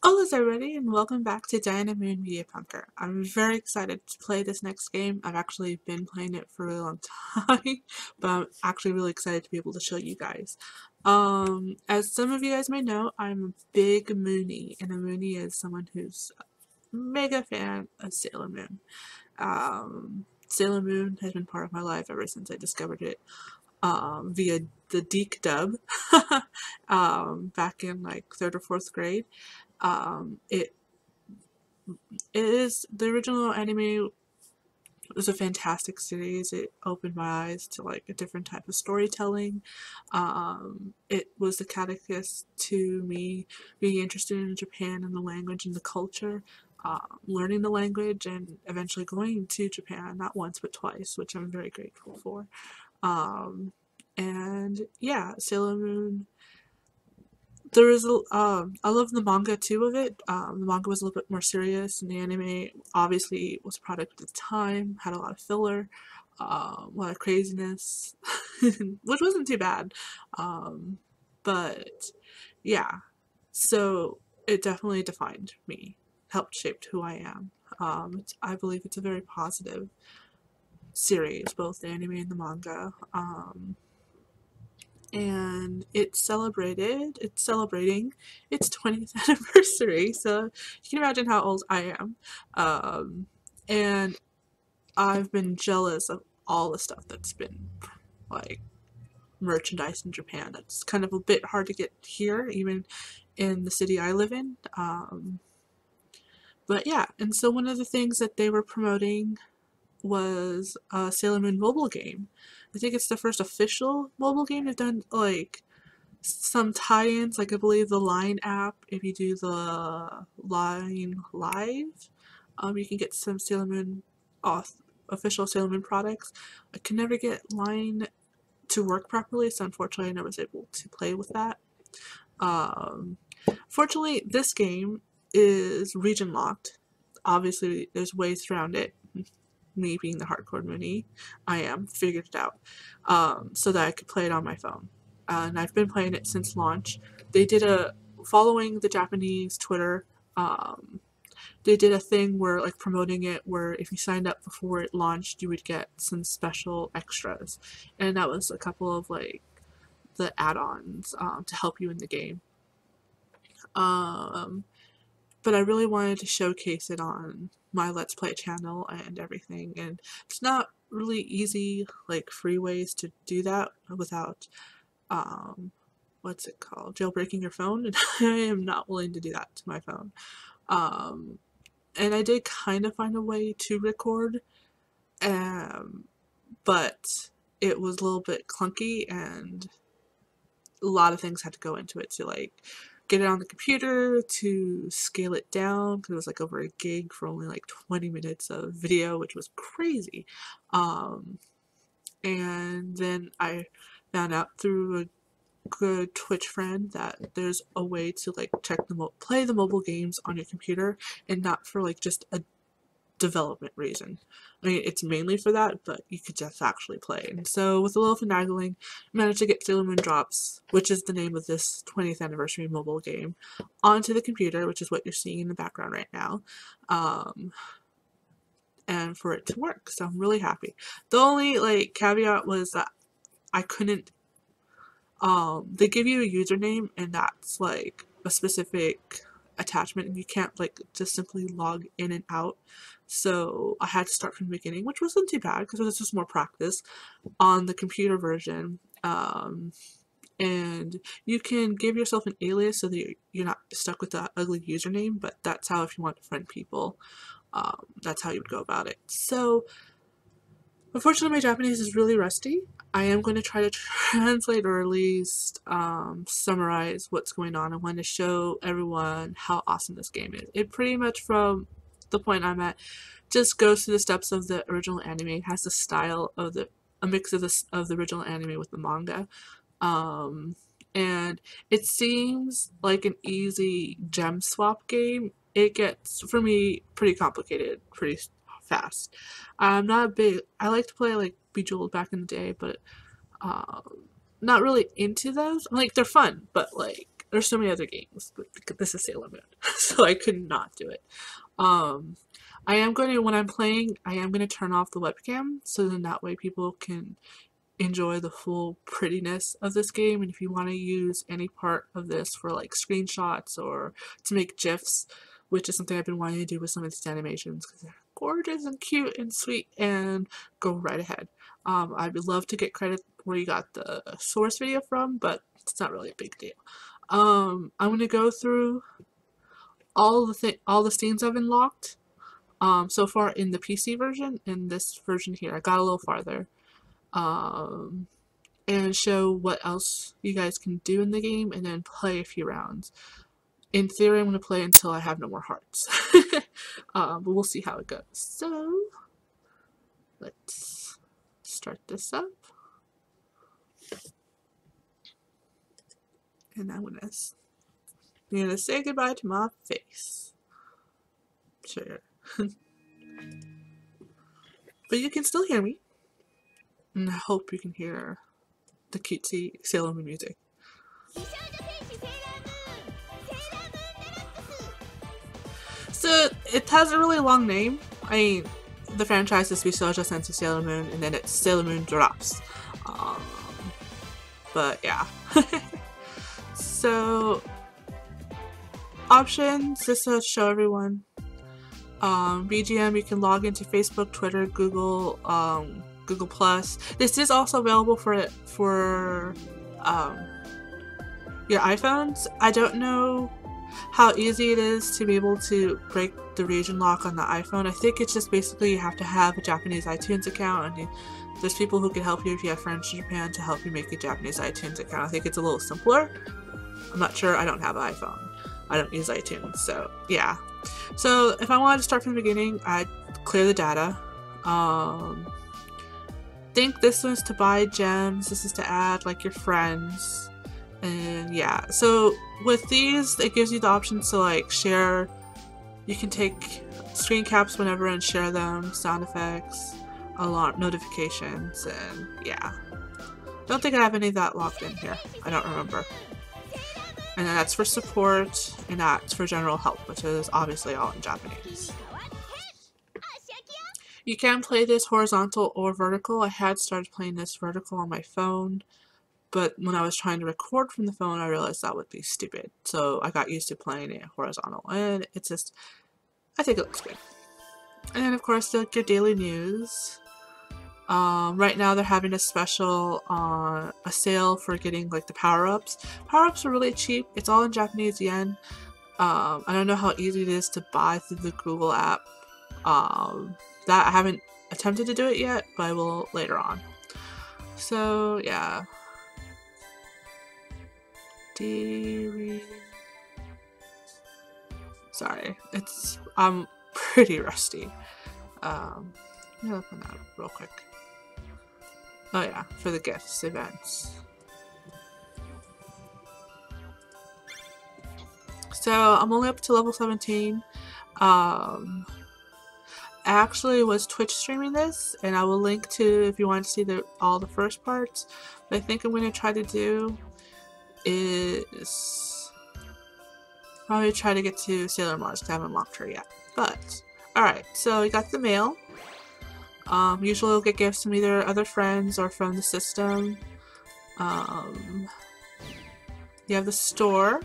Hello everybody and welcome back to Diana Moon Media Punker. I'm very excited to play this next game. I've actually been playing it for a long time, but I'm actually really excited to be able to show you guys. As some of you guys may know, I'm a big Moonie, and a Moonie is someone who's a mega fan of Sailor Moon. Sailor Moon has been part of my life ever since I discovered it via the Deke dub back in like 3rd or 4th grade. It is the original anime was a fantastic series. It opened my eyes to like a different type of storytelling. It was the catalyst to me being interested in Japan and the language and the culture, learning the language, and eventually going to Japan not once but twice, which I'm very grateful for. And yeah, Sailor Moon. There is I love the manga too of it. The manga was a little bit more serious, and the anime obviously was a product of the time, had a lot of filler, a lot of craziness, which wasn't too bad. But yeah, so it definitely defined me, helped shape who I am. I believe it's a very positive series, both the anime and the manga. And it's celebrating its 20th anniversary, so you can imagine how old I am. And I've been jealous of all the stuff that's been like merchandise in Japan. That's kind of a bit hard to get here, even in the city I live in. But yeah, and so one of the things that they were promoting was a Sailor Moon mobile game. I think it's the first official mobile game. They've done like some tie-ins, like I believe the Line app. If you do the Line Live, you can get some Sailor Moon official Sailor Moon products. I could never get Line to work properly, so unfortunately I never was able to play with that. Fortunately, this game is region locked. Obviously, there's ways around it. Me being the hardcore Moonie, figured it out, so that I could play it on my phone. And I've been playing it since launch. They did following the Japanese Twitter, they did a thing where, like, promoting it, where if you signed up before it launched, you would get some special extras. And that was a couple of, like, the add-ons to help you in the game. But I really wanted to showcase it on my Let's Play channel and everything, and it's not really easy, like, free ways to do that without, what's it called, jailbreaking your phone, and I am not willing to do that to my phone. And I did kind of find a way to record, but it was a little bit clunky, and a lot of things had to go into it to, like, get it on the computer, to scale it down, because it was like over a gig for only like 20 minutes of video, which was crazy. And then I found out through a good Twitch friend that there's a way to like play the mobile games on your computer, and not for like just a development reason. I mean, it's mainly for that, but you could just actually play. And so with a little finagling, I managed to get Sailor Moon Drops, which is the name of this 20th anniversary mobile game, onto the computer, which is what you're seeing in the background right now, and for it to work. So I'm really happy. The only like caveat was that I couldn't, they give you a username, and that's like a specific attachment, and you can't like just simply log in and out. So I had to start from the beginning, which wasn't too bad because it was just more practice on the computer version. And you can give yourself an alias so that you're not stuck with that ugly username, but that's how, if you want to friend people, that's how you would go about it. So unfortunately, my Japanese is really rusty. I am going to try to translate, or at least summarize what's going on. I want to show everyone how awesome this game is. It pretty much, from the point I'm at, just goes through the steps of the original anime. It has the style of a mix of the original anime with the manga. And it seems like an easy gem swap game. It gets, for me, pretty complicated pretty fast. I'm not a big, I like to play like Bejeweled back in the day, but not really into those. Like, they're fun, but like there's so many other games, but this is Sailor Moon, so I could not do it. I am going to, when I'm playing, I am going to turn off the webcam, so then that way people can enjoy the full prettiness of this game. And if you want to use any part of this for like screenshots or to make GIFs, which is something I've been wanting to do with some of these animations because they're gorgeous and cute and sweet, and go right ahead. I would love to get credit where you got the source video from, but it's not really a big deal. I'm going to go through all the scenes I've unlocked so far in the PC version. In this version here, I got a little farther. And show what else you guys can do in the game, and then play a few rounds. In theory, I'm going to play until I have no more hearts. But we'll see how it goes. So, let's start this up. And I'm gonna say goodbye to my face. Sure. But you can still hear me. And I hope you can hear the cutesy Sailor Moon music. So, it has a really long name. I mean, the franchise is Bisoujo Sensu Sailor Moon, and then it's Sailor Moon Drops. But yeah. So, options, just to show everyone. BGM, you can log into Facebook, Twitter, Google, Google Plus. This is also available for your iPhones. I don't know how easy it is to be able to break the region lock on the iPhone. I think it's just basically you have to have a Japanese iTunes account, and there's people who can help you if you have friends in Japan to help you make a Japanese iTunes account. I think it's a little simpler. I'm not sure. I don't have an iPhone. I don't use iTunes, so yeah. So if I wanted to start from the beginning, I'd clear the data. Think this was to buy gems, this is to add like your friends, and yeah. So with these, it gives you the option to like share. You can take screen caps whenever and share them, sound effects, alarm notifications, and yeah. Don't think I have any of that locked in here. I don't remember. And then that's for support, and that's for general help, which is obviously all in Japanese. You can play this horizontal or vertical. I had started playing this vertical on my phone, but when I was trying to record from the phone, I realized that would be stupid. So I got used to playing it horizontal, and it's just, I think it looks good. And then of course, like your daily news. Right now they're having a special, a sale for getting like the power-ups. Power-ups are really cheap. It's all in Japanese yen. I don't know how easy it is to buy through the Google app. That I haven't attempted to do it yet, but I will later on. So yeah. Sorry, I'm pretty rusty. I'm gonna open that up real quick. Oh yeah, for the gifts, events. So I'm only up to level 17. I actually was Twitch streaming this, and I will link to if you want to see all the first parts. What I think I'm going to try to do is probably try to get to Sailor Mars because I haven't unlocked her yet. But alright, so we got the mail. Usually we'll get gifts from either other friends or from the system. You have the store.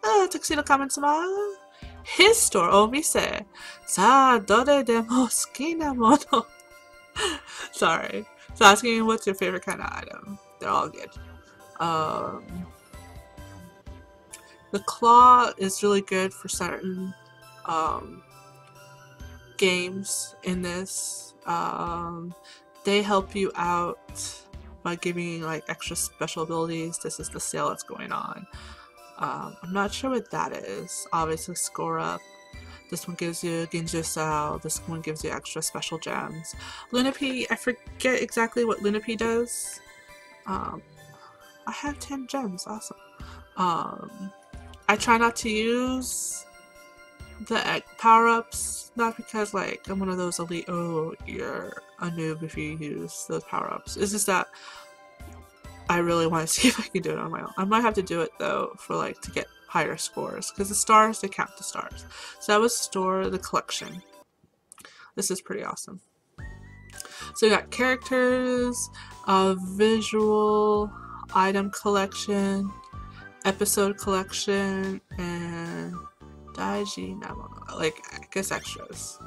Oh, Tuxedo Kamen-sama. His store, Omise. Sa, dore demo suki na mono. Sorry. So asking you what's your favorite kind of item. They're all good. The claw is really good for certain games in this. They help you out by giving like extra special abilities. This is the sale that's going on. I'm not sure what that is. Obviously score up. This one gives you Genjutsu. This one gives you extra special gems. Lunapi, I forget exactly what Lunapi does. I have 10 gems, awesome. I try not to use the power-ups, not because like I'm one of those elite, oh, you're a noob if you use those power-ups. It's just that I really want to see if I can do it on my own. I might have to do it though for like to get higher scores, because the stars, they count the stars. So that was store the collection. This is pretty awesome. So we got characters, visual, item collection, episode collection, and daiji namono, like I guess extras.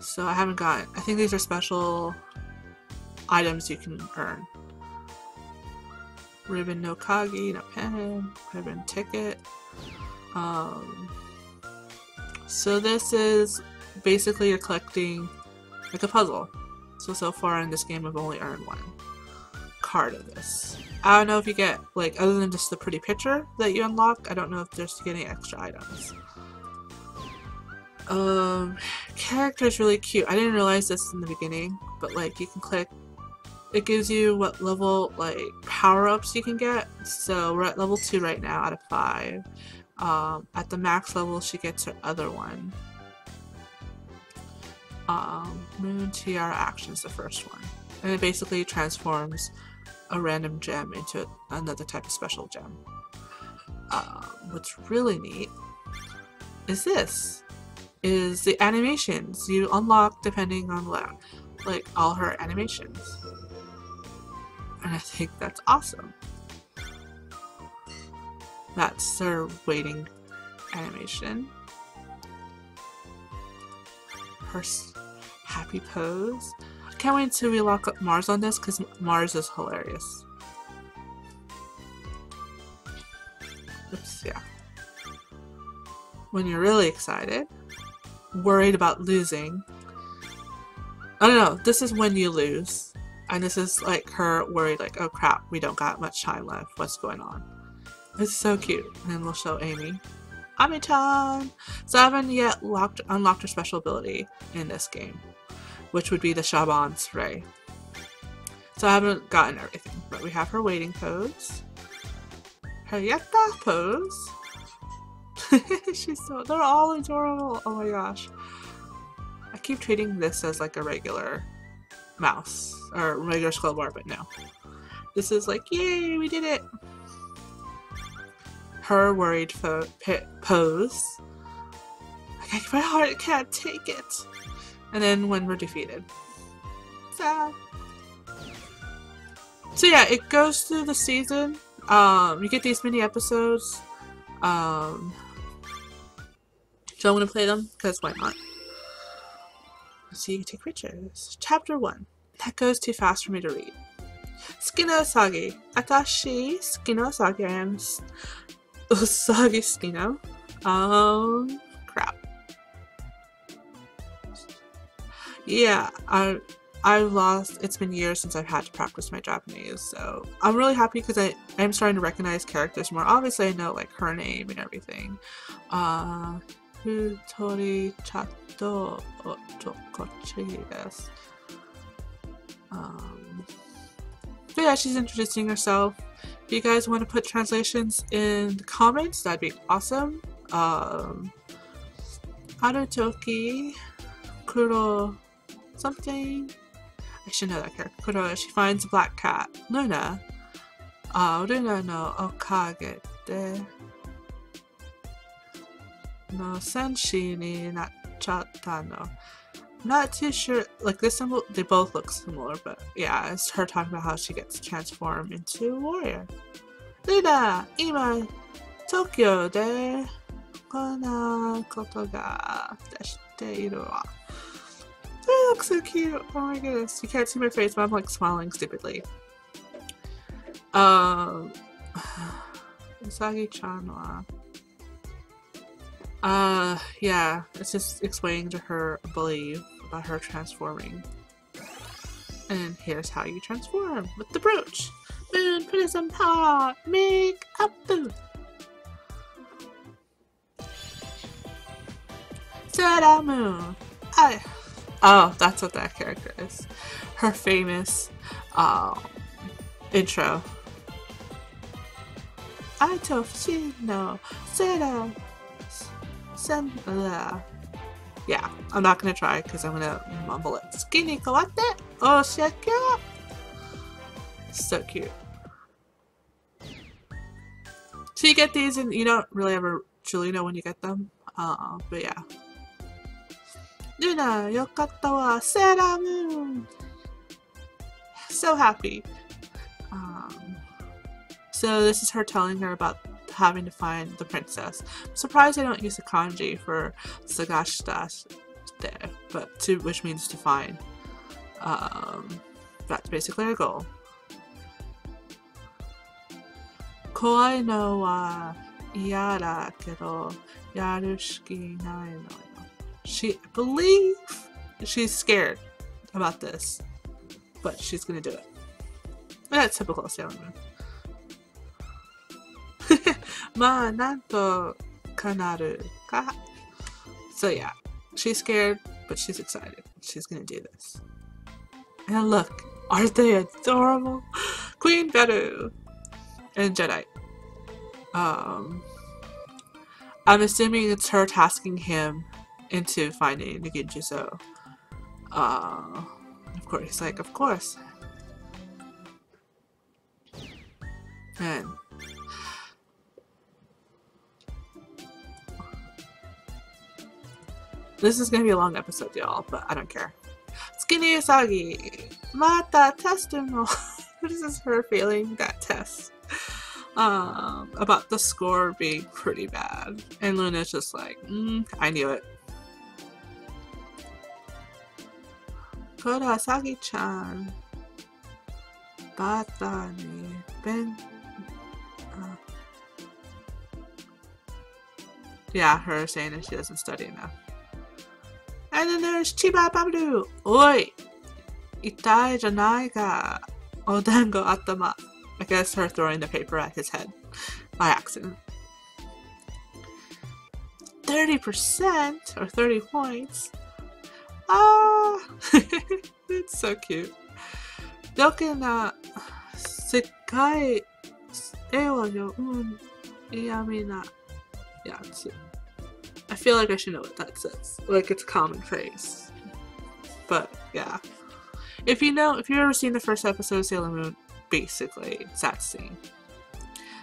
So I haven't gotten, I think these are special items you can earn. Ribbon no kagi, no pen, ribbon ticket. So this is basically you're collecting like a puzzle. So far in this game I've only earned one card of this. I don't know if you get, like, other than just the pretty picture that you unlock, I don't know if there's any extra items. Character is really cute. I didn't realize this in the beginning, but like you can click, it gives you what level like power-ups you can get. So we're at level 2 right now out of 5. At the max level she gets her other one. Moon Tiara Action is the first one. And it basically transforms a random gem into another type of special gem. What's really neat is this. Is the animations you unlock depending on like all her animations. And I think that's awesome. That's her waiting animation. Her happy pose. I can't wait until we lock up Mars on this because Mars is hilarious. Oops, yeah. When you're really excited, worried about losing. I don't know, this is when you lose. And this is like her worried like, oh crap, we don't got much time left. What's going on? It's so cute. And then we'll show Amy. Ami-chan! So I haven't yet unlocked her special ability in this game, which would be the Shaban Spray. So I haven't gotten everything, but we have her waiting pose. Her yatta pose. They're all adorable. Oh my gosh. I keep treating this as like a regular mouse or regular scroll bar, but no. This is like, yay, we did it. Her worried pose. Like, my heart can't take it. And then when we're defeated. Sad. So yeah, it goes through the season. You get these mini episodes. So I'm gonna play them because why not? So you can take pictures. Chapter 1. That goes too fast for me to read. Tsukino Usagi. Atashi Tsukino Usagi. I am Usagi Tsukino. Crap. Yeah, I've lost, it's been years since I've had to practice my Japanese, so I'm really happy because I am starting to recognize characters more. Obviously I know like her name and everything. Futori Chato Tokochi desu. But yeah, she's introducing herself. If you guys want to put translations in the comments, that'd be awesome. Arutoki Kuro something. I should know that character. Kuro, she finds a black cat. Luna. Luna no okage de no senshi ni nachatta no. Not too sure. Like this symbol, they both look similar, but yeah, it's her talking about how she gets transformed into a warrior. Luna, ima Tokyo de kona koto ga deshite iru wa. They look so cute. Oh my goodness. You can't see my face, but I'm like smiling stupidly. Usagi-chan wa. Yeah, it's just explaining to her, I believe, about her transforming. And here's how you transform with the brooch. Moon, prism, power, make up boot. Sera Moon. Oh, that's what that character is. Her famous intro. Aito Fushino Sera Senla. Yeah, I'm not gonna try because I'm gonna mumble it. Skinny kawate. Oh, shit, so cute. So you get these and you don't really ever truly know when you get them. But yeah. Luna, yokatta wa Sailor Moon! So happy. So this is her telling her about having to find the princess. I'm surprised I don't use the kanji for sagashita there, but which means to find. That's basically our goal. Kowai no wa iya da kedo yaru shiki nai no yo. I believe she's scared about this, but she's gonna do it. That's typical Sailor Moon. Ma nanto kanaru ka. So yeah, she's scared, but she's excited. She's gonna do this. And look, aren't they adorable? Queen Beru and Jedi. I'm assuming it's her tasking him into finding the Genjutsu. Of course, he's like, of course. And this is gonna be a long episode, y'all, but I don't care. Skinny Usagi, Mata Testumo. This is her failing that test. About the score being pretty bad. And Luna's just like, I knew it. Kurosagi-chan. Bata ni ben. Yeah, her saying that she doesn't study enough. And then there's Chiba Babalu. Oi! Itai janai ga. Odango atama. I guess her throwing the paper at his head by accident. 30% or 30 points. It's so cute. Yoke na sekai ewa yo iyami na yatsu. I feel like I should know what that says. Like it's a common phrase. But yeah. If you've ever seen the first episode of Sailor Moon, basically it's that scene.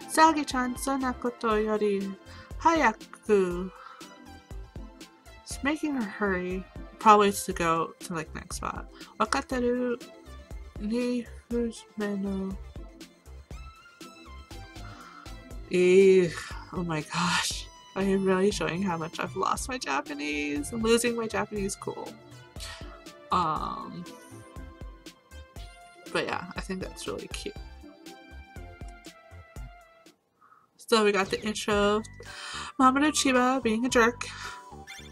Sagi-chan sonna koto yori hayaku. It's making her hurry. Probably to go to like next spot. Wakateru ni fuzume no. Oh my gosh. I am really showing how much I've lost my Japanese. I'm losing my Japanese cool. But yeah, I think that's really cute. So we got the intro of Mamoru Chiba being a jerk.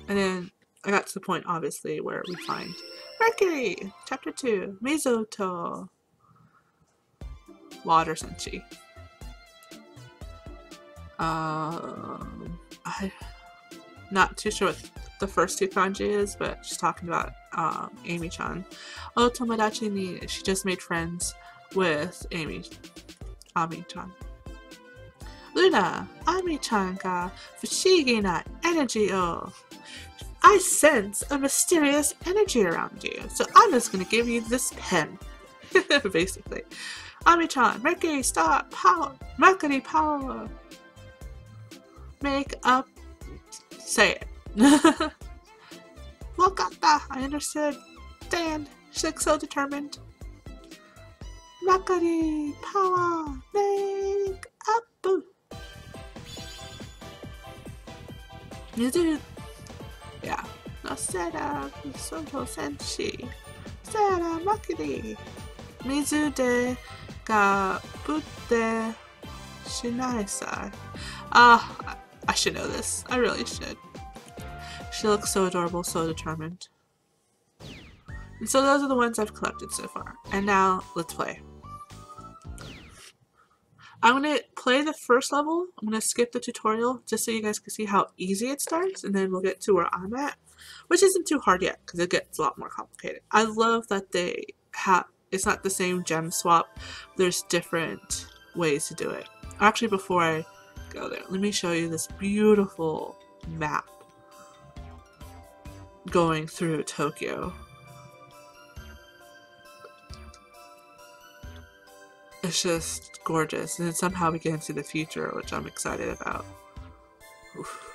And then I got to the point, obviously, where we find Mercury! Chapter 2, Mizoto. Water Senshi. I'm not too sure what the first two kanji is, but she's talking about Amy-chan. Oh, Tomodachi ni, she just made friends with Ami-chan. Luna, Ami-chan ga fushigi na energy o. I sense a mysterious energy around you, so I'm just gonna give you this pen. Basically. Ami-chan, Mercury, stop, power, Mercury, power. Make up, say it. Wakata, I understood. Dan, she looks so determined. Mercury, power, make up. Yeah. Nosera, Soto Senshi. Sera, Mercury. Mizu de ga butte shinaisai. I should know this. I really should. She looks so adorable, so determined. And so those are the ones I've collected so far. And now, let's play. I'm going to play the first level. I'm going to skip the tutorial just so you guys can see how easy it starts. And then we'll get to where I'm at. Which isn't too hard yet, because it gets a lot more complicated. I love that they have... It's not the same gem swap. There's different ways to do it. Actually, before I go there, let me show you this beautiful map going through Tokyo. It's just gorgeous, and then somehow we get into the future, which I'm excited about. Oof.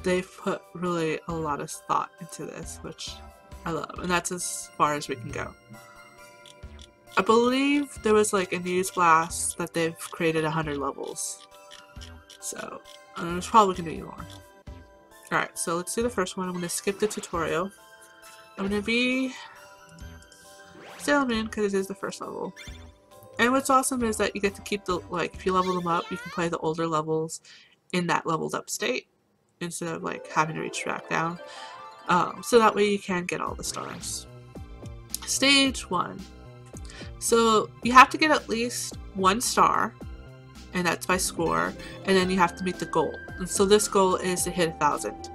They've put really a lot of thought into this, which I love, and that's as far as we can go. I believe there was like a news blast that they've created 100 levels, so it's probably gonna be more. Alright, so let's do the first one. I'm gonna skip the tutorial. I'm gonna be Sailor Moon because it is the first level. And what's awesome is that you get to keep the, like, if you level them up, you can play the older levels in that leveled up state instead of like having to reach back down. So that way you can get all the stars. Stage 1. So you have to get at least 1 star, and that's by score, and then you have to meet the goal. And so this goal is to hit 1,000.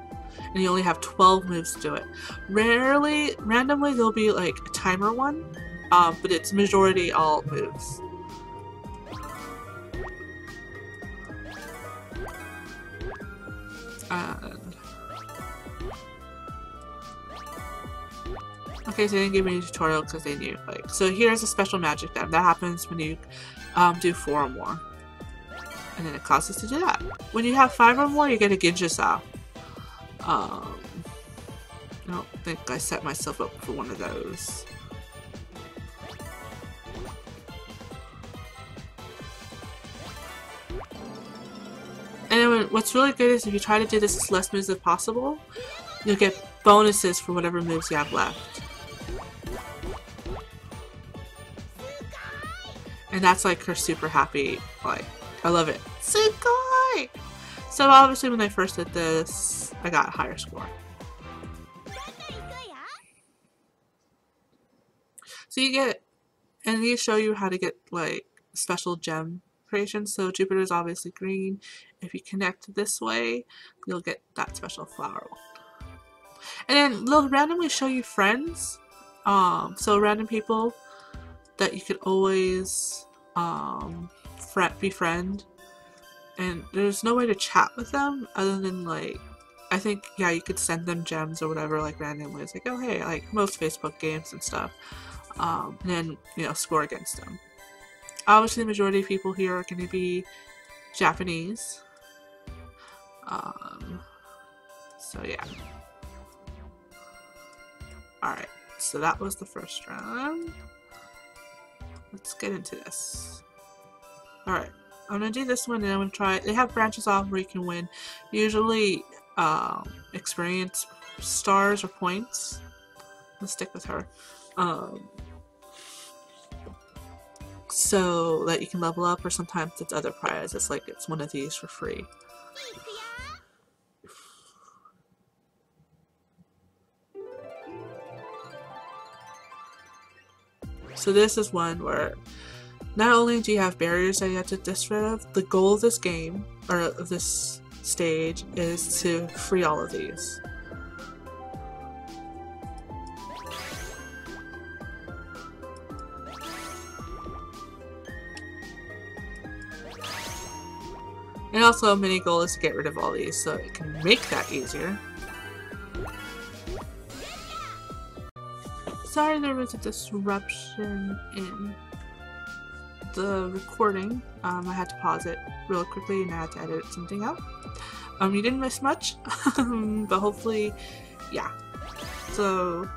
And you only have 12 moves to do it. Randomly there'll be like a timer one, but it's majority all moves. And okay, so they didn't give me a tutorial because they knew. Like, so here's a special magic that happens when you do 4 or more, and then it costs us to do that. When you have 5 or more, you get a Ginjasa. I don't think I set myself up for one of those. And then what's really good is if you try to do this as less moves as possible, you'll get bonuses for whatever moves you have left. And that's like her super happy, like, I love it. Sugoi! So obviously when I first did this, I got a higher score. So you get, and these show you how to get like special gem creations. So Jupiter is obviously green. If you connect this way, you'll get that special flower one. And then they'll randomly show you friends. So random people that you could always befriend. And there's no way to chat with them other than like, I think, yeah, you could send them gems or whatever, like randomly. It's like, oh hey, like most Facebook games and stuff. And then, you know, score against them. Obviously the majority of people here are going to be Japanese. So yeah. Alright, so that was the first round. Let's get into this. Alright, I'm going to do this one and I'm going to try, they have branches off where you can win usually experience stars or points. Let's stick with her. So that you can level up, or sometimes it's other prizes, like it's one of these for free. So this is one where not only do you have barriers that you have to get rid of, the goal of this game, or of this stage, is to free all of these. And also a mini goal is to get rid of all these so it can make that easier. Sorry there was a disruption in the recording. I had to pause it real quickly and I had to edit something out. You didn't miss much, but hopefully, yeah. So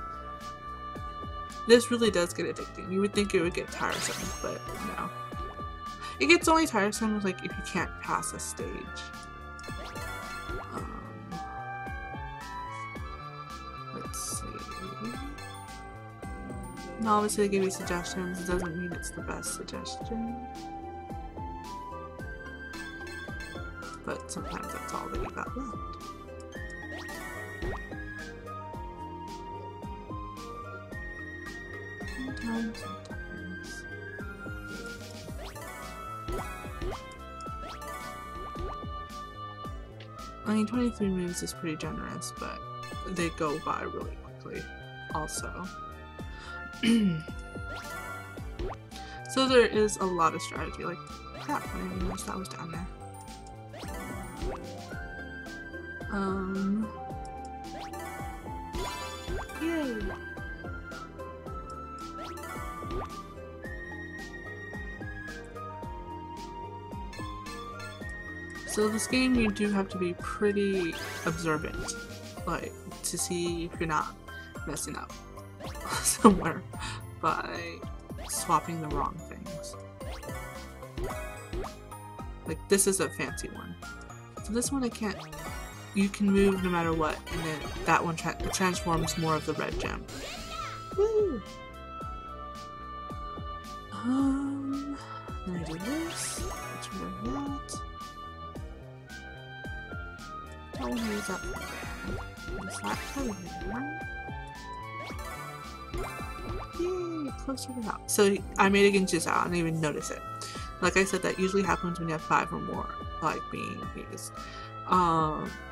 this really does get addicting. You would think it would get tiresome, but no. It gets only tiresome like if you can't pass a stage. Let's see. And obviously they give you suggestions. It doesn't mean it's the best suggestion. But sometimes that's all that you got left. Sometimes. I mean, 23 moves is pretty generous, but they go by really quickly also. So there is a lot of strategy. Like, crap, I didn't even notice that was down there. Yay! So this game you do have to be pretty observant, like to see if you're not messing up somewhere by swapping the wrong things. Like this is a fancy one. So this one I can't, you can move no matter what, and then that one transforms more of the red gem. Woo! Then I do this, get rid of that. Don't want to use that for there. Use that for there. Yay, closer to that. So I made it Genjutsu out, I didn't even notice it. Like I said, that usually happens when you have 5 or more, like being used.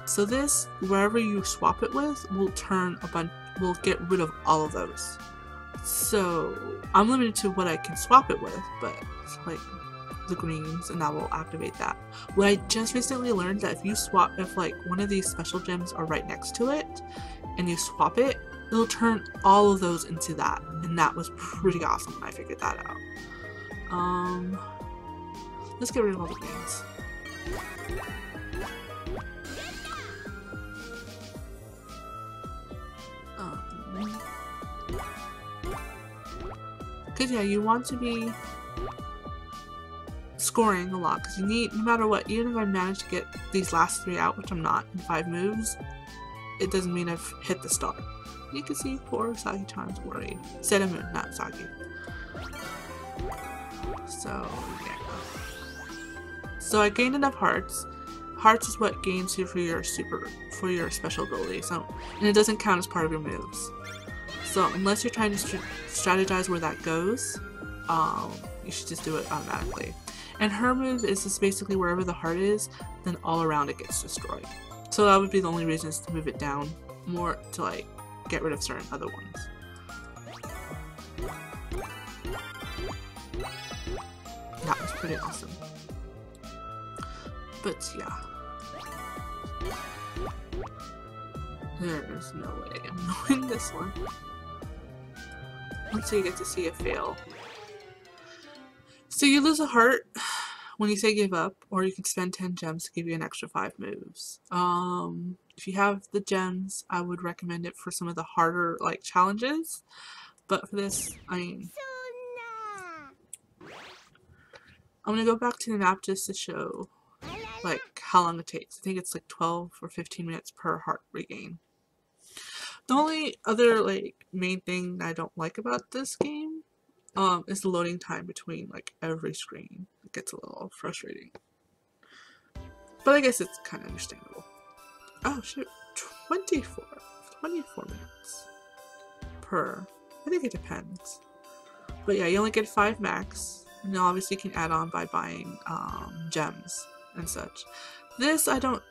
So this, wherever you swap it with, will turn a bunch, will get rid of all of those. So I'm limited to what I can swap it with, but like the greens, and that will activate that. What I just recently learned that if you swap, if like one of these special gems are right next to it, and you swap it, it'll turn all of those into that, and that was pretty awesome when I figured that out. Let's get rid of all the greens. Because yeah, you want to be scoring a lot, because you need, no matter what, even if I manage to get these last 3 out, which I'm not, in 5 moves, it doesn't mean I've hit the star. You can see poor Sagi-chan's worried. Moon, not Sagi. So, yeah. So I gained enough hearts. Hearts is what gains you for your special ability, so, and it doesn't count as part of your moves. So unless you're trying to strategize where that goes, you should just do it automatically. And her move is just basically wherever the heart is, then all around it gets destroyed. So that would be the only reason, is to move it down more to like get rid of certain other ones. That was pretty awesome. But yeah. There's no way I'm knowing this one. Until you get to see a fail. So you lose a heart when you say give up, or you can spend 10 gems to give you an extra 5 moves. If you have the gems, I would recommend it for some of the harder like challenges. But for this, I mean, I'm gonna go back to the map just to show like how long it takes. I think it's like 12 or 15 minutes per heart regain. The only other like main thing I don't like about this game is the loading time between like every screen. It gets a little frustrating. But I guess it's kind of understandable. Oh shoot, 24 minutes per. I think it depends. But yeah, you only get 5 max. And obviously you can add on by buying gems and such. This I don't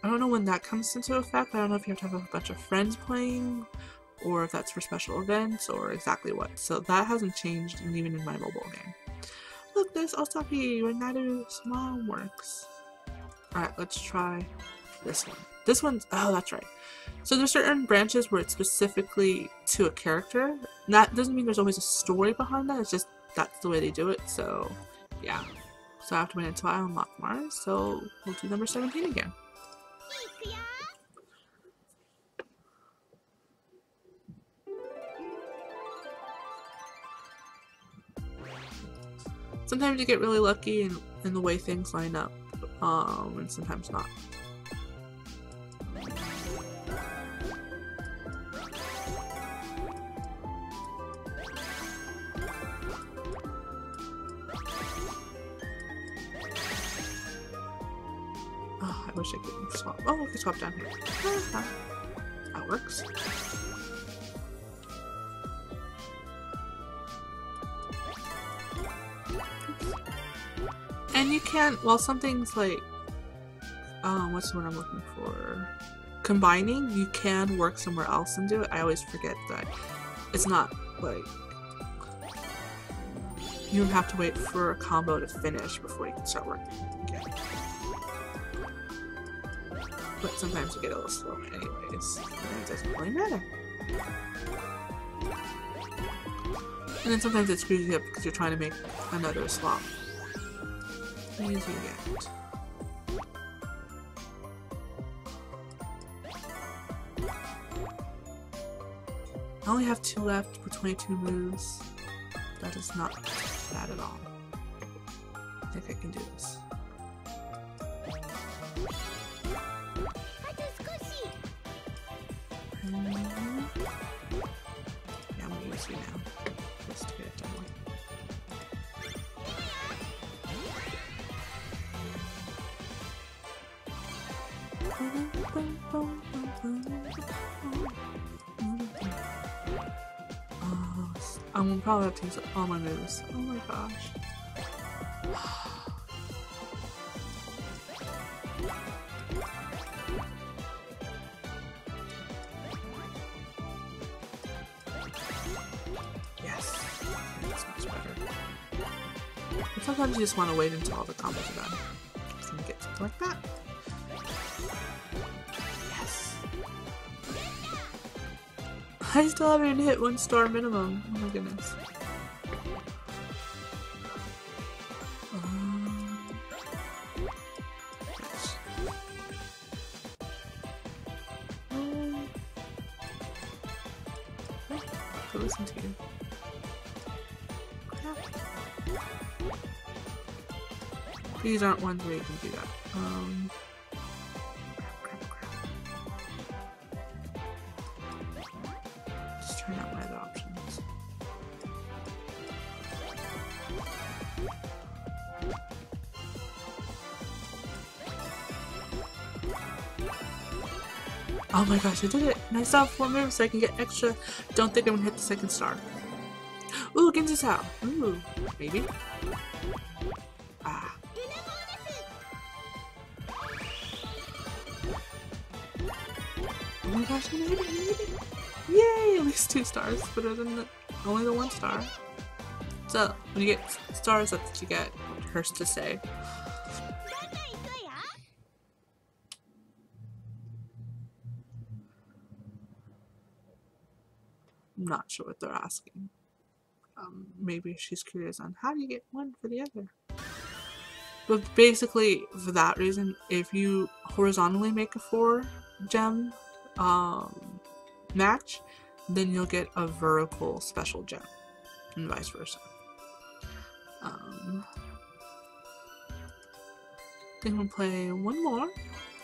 know when that comes into effect. I don't know if you have to have a bunch of friends playing, or if that's for special events, or exactly what. So that hasn't changed, and even in my mobile game. Look, there's Osapi, Renato Small works. Alright, let's try this one. This one's, oh, that's right. So there's certain branches where it's specifically to a character. And that doesn't mean there's always a story behind that, it's just that's the way they do it, so yeah. So I have to wait until I unlock Mars, so we'll do number 17 again. Sometimes you get really lucky in the way things line up, and sometimes not. Oh, I wish I could swap. Oh, I could swap down here. That works. And you can, well, something's like, what's the word I'm looking for? Combining, you can work somewhere else and do it. I always forget that it's not like, you don't have to wait for a combo to finish before you can start working again. But sometimes you get a little slow anyways, and it doesn't really matter. And then sometimes it screws you up because you're trying to make another swap. Easy yet. I only have 2 left for 22 moves. That is not bad at all. I think I can do this. Yeah, I'm gonna use you now. Just to get it done with. I'm gonna probably have to use all my moves. Oh my gosh. Yes. That's much better. But sometimes you just want to wait until all the combos are done. So you get something like that. Yes. I still haven't hit 1 star minimum. Oh my goodness. Listen to you. Crap. These aren't ones where you can do that. Crap. Just trying out my other options. Oh my gosh, I did it! And I still have 4 moves so I can get extra. Don't think I'm gonna hit the 2nd star. Ooh, Genji's out. Ooh, maybe. Ah. Oh my gosh, I made it! Yay! At least 2 stars. Better than only the 1 star. So, when you get stars, that's what you get. It hurts to say. I'm not sure what they're asking. Maybe she's curious on how do you get one for the other. But basically, for that reason, if you horizontally make a 4 gem match, then you'll get a vertical special gem, and vice versa. I think we'll play 1 more,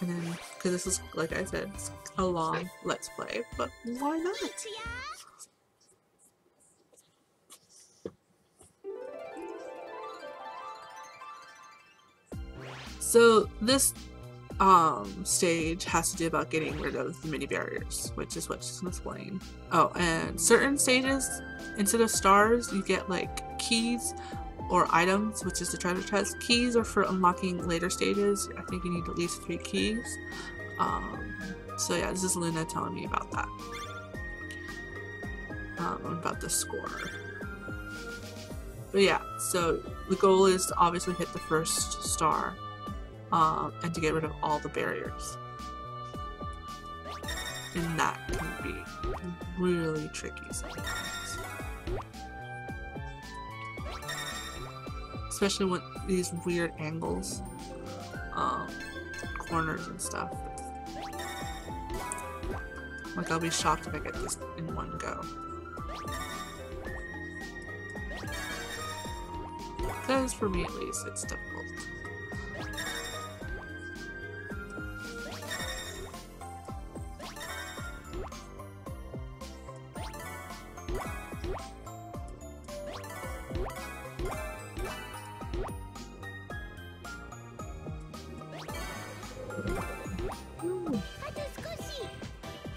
and then, because this is, like I said, it's a long let's play, but why not? So this stage has to do about getting rid of the mini barriers, which is what she's gonna explain. Oh, and certain stages, instead of stars, you get like keys or items, which is the treasure chest. Keys are for unlocking later stages. I think you need at least 3 keys. So yeah, this is Luna telling me about that. About the score. But yeah, so the goal is to obviously hit the 1st star. And to get rid of all the barriers. And that can be really tricky sometimes. Especially with these weird angles, corners and stuff. Like, I'll be shocked if I get this in one go. Because for me at least, it's difficult.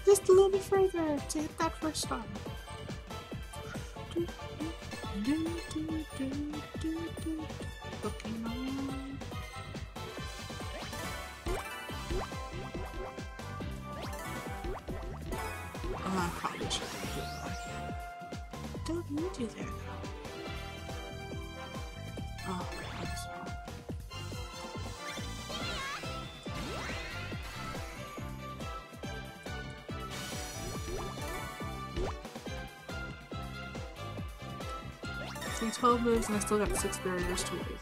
Just a little bit further to hit that 1st star. Looking on. Oh, I probably shouldn't do that. Don't need you there though. Oh, that's wrong. See, 12 moves and I still got 6 barriers to wave.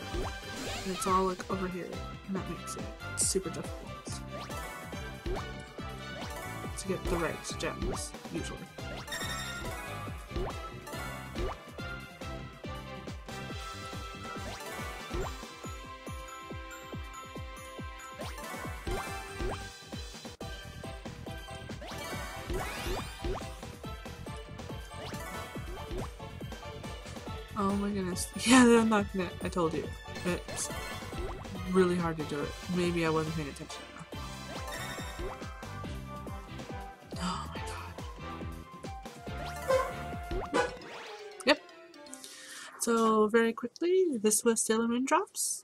And it's all like over here, and that makes it super difficult to get the right gems, usually. Oh my goodness. Yeah, they're unlocking it. I told you. It's really hard to do it. Maybe I wasn't paying attention enough. Oh my god. Yep. So very quickly, this was Sailor Moon Drops.